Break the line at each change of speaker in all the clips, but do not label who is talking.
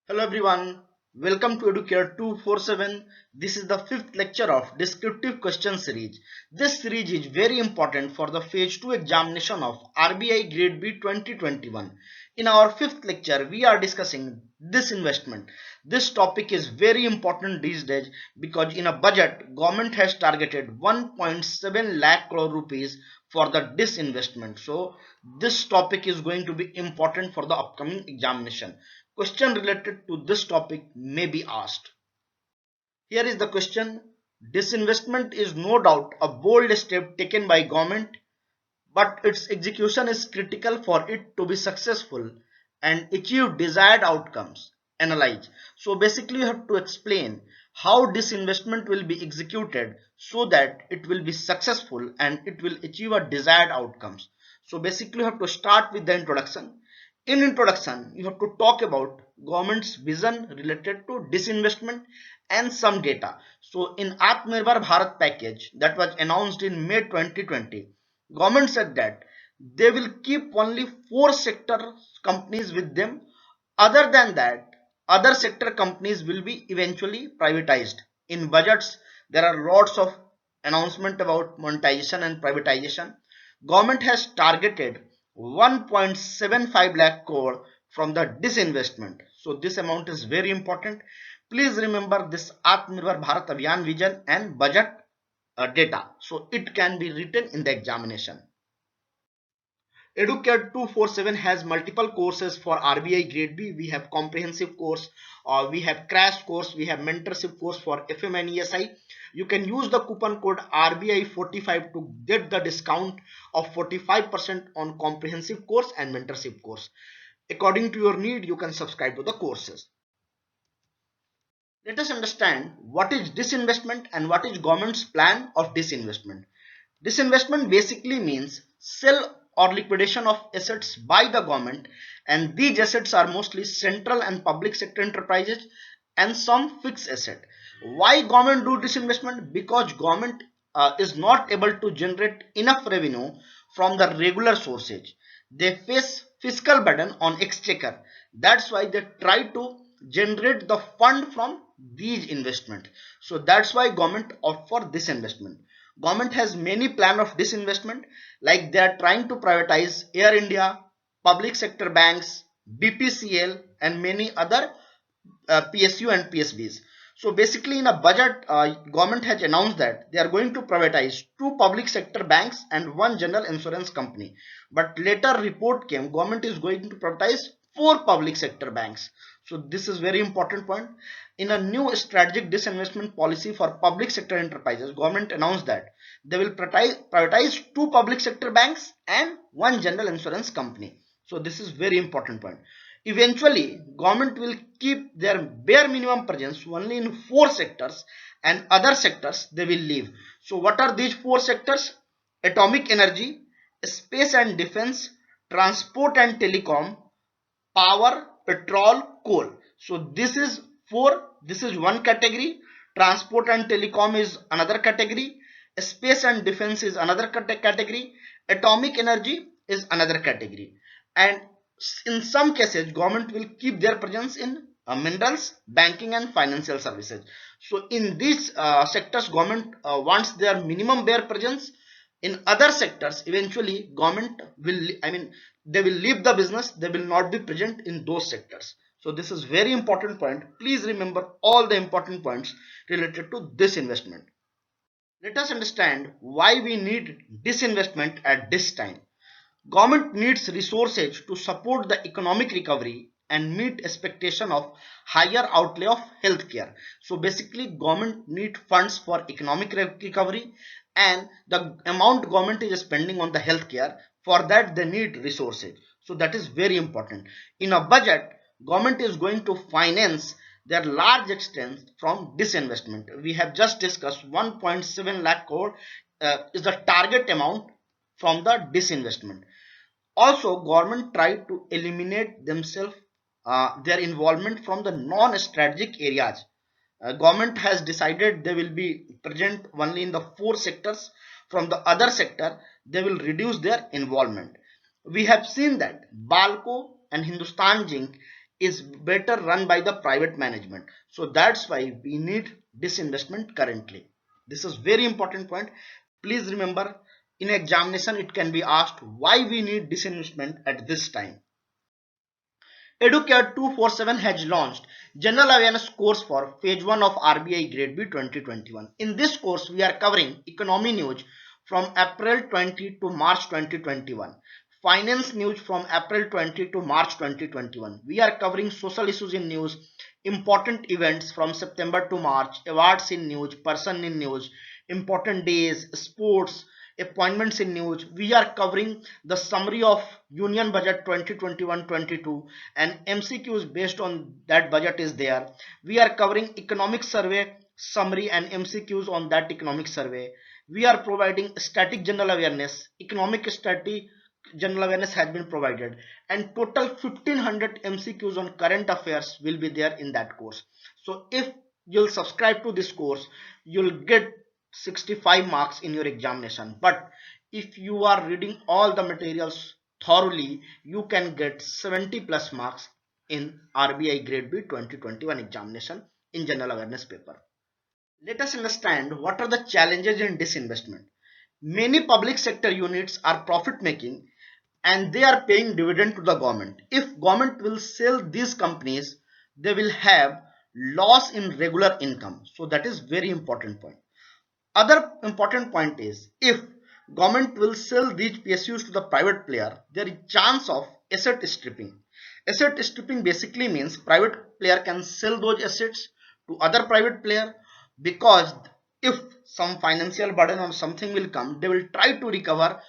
Hello everyone, welcome to Educare 247. This is the fifth lecture of Descriptive Question series. This series is very important for the Phase 2 examination of RBI Grade B 2021. In our fifth lecture, we are discussing disinvestment. This topic is very important these days because in a budget, government has targeted 1.7 lakh crore rupees for the disinvestment. So this topic is going to be important for the upcoming examination. Question related to this topic may be asked. Here is the question. Disinvestment is no doubt a bold step taken by government, but its execution is critical for it to be successful and achieve desired outcomes. Analyze. So basically you have to explain how disinvestment will be executed so that it will be successful and it will achieve a desired outcomes. So basically you have to start with the introduction. In introduction, you have to talk about government's vision related to disinvestment and some data. So in Atmanirbhar Bharat package that was announced in May 2020, government said that they will keep only four sector companies with them. Other than that, other sector companies will be eventually privatized. In budgets, there are lots of announcement about monetization and privatization. Government has targeted 1.75 lakh crore from the disinvestment. So this amount is very important. Please remember this Atmanirbhar Bharat Abhiyan vision and budget data. So it can be written in the examination. Educare 247 has multiple courses for RBI Grade B. We have comprehensive course, we have crash course, we have mentorship course for FM and ESI. You can use the coupon code RBI45 to get the discount of 45% on comprehensive course and mentorship course. According to your need, you can subscribe to the courses. Let us understand what is disinvestment and what is government's plan of disinvestment. Disinvestment basically means sell or liquidation of assets by the government, and these assets are mostly central and public sector enterprises and some fixed asset. Why government do disinvestment? Because government is not able to generate enough revenue from the regular sources. They face fiscal burden on exchequer. That's why they try to generate the fund from these investment. So that's why government opt for this investment. Government has many plan of disinvestment, like they are trying to privatize Air India, public sector banks, BPCL and many other PSU and PSBs. So basically in a budget, government has announced that they are going to privatize two public sector banks and one general insurance company. But later report came, government is going to privatize four public sector banks. So this is very important point. In a new strategic disinvestment policy for public sector enterprises, government announced that they will privatize two public sector banks and one general insurance company. So this is very important point. Eventually, government will keep their bare minimum presence only in four sectors and other sectors they will leave. So what are these four sectors? Atomic energy, space and defense, transport and telecom, power, petrol, coal. So this is four. This is one category. Transport and telecom is another category. Space and defense is another category. Atomic energy is another category. And in some cases, government will keep their presence in minerals, banking and financial services. So in these sectors, government wants their minimum bare presence. In other sectors, eventually government will, they will leave the business, they will not be present in those sectors. So this is very important point. Please remember all the important points related to this investment. Let us understand why we need disinvestment at this time. Government needs resources to support the economic recovery and meet expectation of higher outlay of healthcare. So basically government need funds for economic recovery, and the amount government is spending on the healthcare, for that they need resources. So that is very important. In a budget, government is going to finance their large extent from disinvestment. We have just discussed 1.7 lakh crore is the target amount from the disinvestment. Also, government tried to eliminate themselves their involvement from the non-strategic areas. Government has decided they will be present only in the four sectors. From the other sector, they will reduce their involvement. We have seen that Balco and Hindustan Zinc is better run by the private management. So that's why we need disinvestment currently. This is very important point. Please remember, in examination it can be asked why we need disinvestment at this time. Educare 247 has launched General Awareness course for Phase 1 of RBI Grade B 2021. In this course, we are covering economy news from April 20 to March 2021, finance news from April 20 to March 2021. We are covering social issues in news, important events from September to March, awards in news, person in news, important days, sports, appointments in news. We are covering the summary of Union Budget 2021-22 and MCQs based on that budget is there. We are covering economic survey summary and MCQs on that economic survey. We are providing static general awareness, economic static general awareness has been provided, and total 1500 MCQs on current affairs will be there in that course. So if you'll subscribe to this course, you'll get 65 marks in your examination. But if you are reading all the materials thoroughly, you can get 70 plus marks in RBI Grade B 2021 examination in general awareness paper. Let us understand what are the challenges in disinvestment. Many public sector units are profit making and they are paying dividend to the government. If government will sell these companies, they will have loss in regular income. So that is very important point. Other important point is, if government will sell these PSUs to the private player, there is chance of asset stripping. Asset stripping basically means private player can sell those assets to other private player, because if some financial burden or something will come, they will try to recover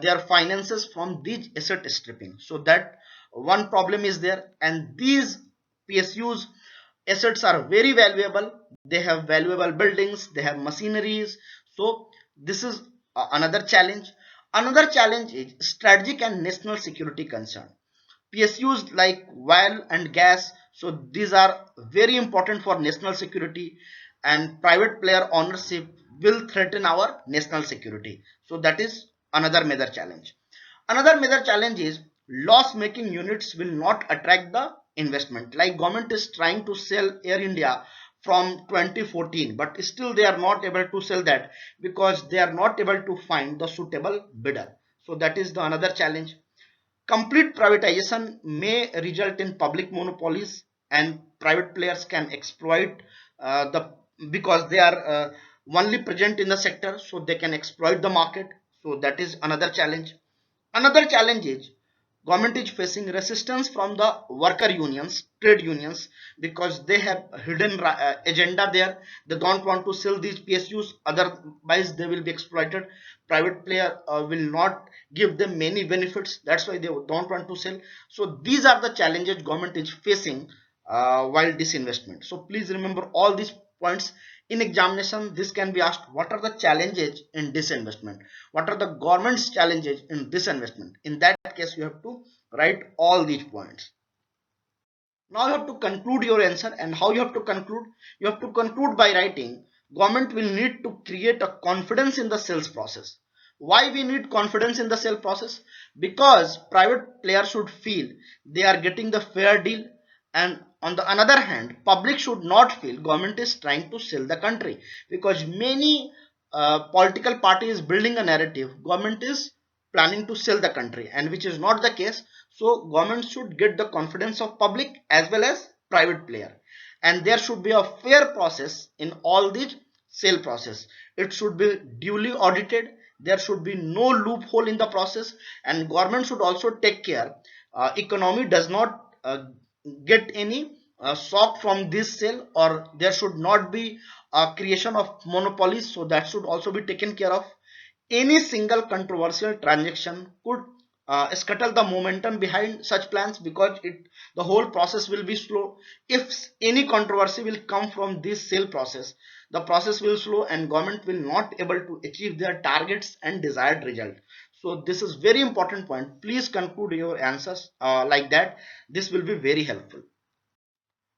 their finances from these asset stripping. So that one problem is there, and these PSUs assets are very valuable. They have valuable buildings, they have machineries. So this is another challenge. Another challenge is strategic and national security concern. PSUs like oil and gas, so these are very important for national security, and private player ownership will threaten our national security. So that is another major challenge. Another major challenge is loss making units will not attract the investment. Like government is trying to sell Air India from 2014, but still they are not able to sell that because they are not able to find the suitable bidder. So that is the another challenge. Complete privatization may result in public monopolies, and private players can exploit the because they are only present in the sector, so they can exploit the market. So that is another challenge. Another challenge is government is facing resistance from the worker unions, trade unions, because they have hidden agenda there. They don't want to sell these PSUs, otherwise they will be exploited. Private player will not give them many benefits, that's why they don't want to sell. So these are the challenges government is facing while disinvestment. So please remember all these points. In examination this can be asked, what are the challenges in disinvestment, what are the government's challenges in disinvestment. In that case you have to write all these points. Now you have to conclude your answer, and how you have to conclude? You have to conclude by writing, government will need to create a confidence in the sales process. Why we need confidence in the sale process? Because private players should feel they are getting the fair deal, and on the another hand public should not feel government is trying to sell the country, because many political party is building a narrative government is planning to sell the country, and which is not the case. So government should get the confidence of public as well as private player, and there should be a fair process in all these sale process. It should be duly audited, there should be no loophole in the process, and government should also take care economy does not get any shock from this sale, or there should not be a creation of monopolies. So that should also be taken care of. Any single controversial transaction could scuttle the momentum behind such plans, because the whole process will be slow. If any controversy will come from this sale process, the process will slow and government will not able to achieve their targets and desired result. So this is very important point. Please conclude your answers like that. This will be very helpful.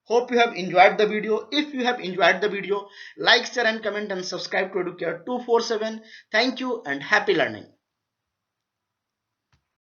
Hope you have enjoyed the video. If you have enjoyed the video, like, share and comment and subscribe to Educare 247. Thank you and happy learning.